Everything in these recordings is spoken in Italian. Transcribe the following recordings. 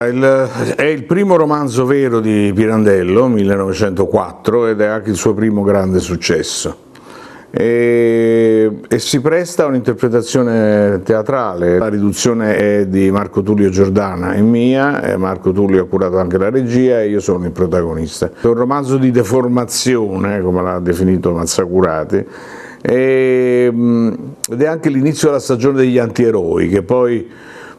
È il primo romanzo vero di Pirandello, 1904, ed è anche il suo primo grande successo. E si presta a un'interpretazione teatrale. La riduzione è di Marco Tullio Giordana e mia, e Marco Tullio ha curato anche la regia e io sono il protagonista. È un romanzo di deformazione, come l'ha definito Mazzacurati, ed è anche l'inizio della stagione degli antieroi, che poi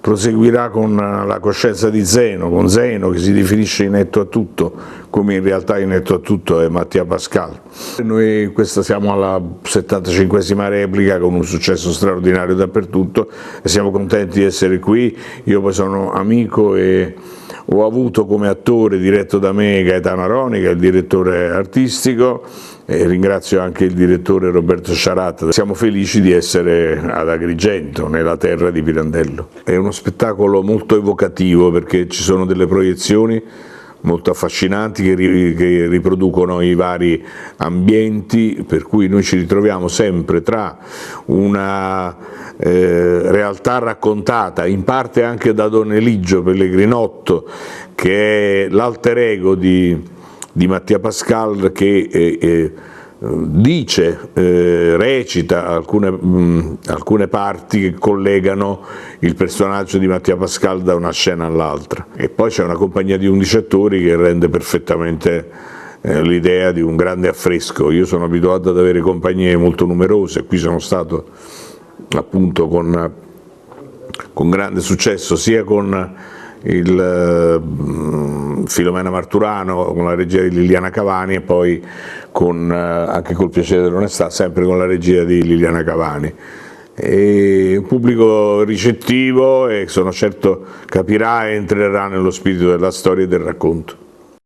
proseguirà con La coscienza di Zeno, con Zeno che si definisce inetto a tutto, come in realtà inetto a tutto è Mattia Pascal. Noi questa siamo alla 75esima replica con un successo straordinario dappertutto e siamo contenti di essere qui. Io poi sono amico e ho avuto come attore diretto da me Gaetano Aroni, che è il direttore artistico, e ringrazio anche il direttore Roberto Sciaratta. Siamo felici di essere ad Agrigento, nella terra di Pirandello. È uno spettacolo molto evocativo perché ci sono delle proiezioni molto affascinanti che riproducono i vari ambienti, per cui noi ci ritroviamo sempre tra una realtà raccontata in parte anche da Don Eligio Pellegrinotto, che è l'alter ego di Mattia Pascal, che dice, recita alcune parti che collegano il personaggio di Mattia Pascal da una scena all'altra, e poi c'è una compagnia di 11 attori che rende perfettamente l'idea di un grande affresco. Io sono abituato ad avere compagnie molto numerose, qui sono stato appunto con grande successo sia con il Filomena Marturano, con la regia di Liliana Cavani, e poi anche col piacere dell'onestà, sempre con la regia di Liliana Cavani. E un pubblico ricettivo e sono certo capirà e entrerà nello spirito della storia e del racconto.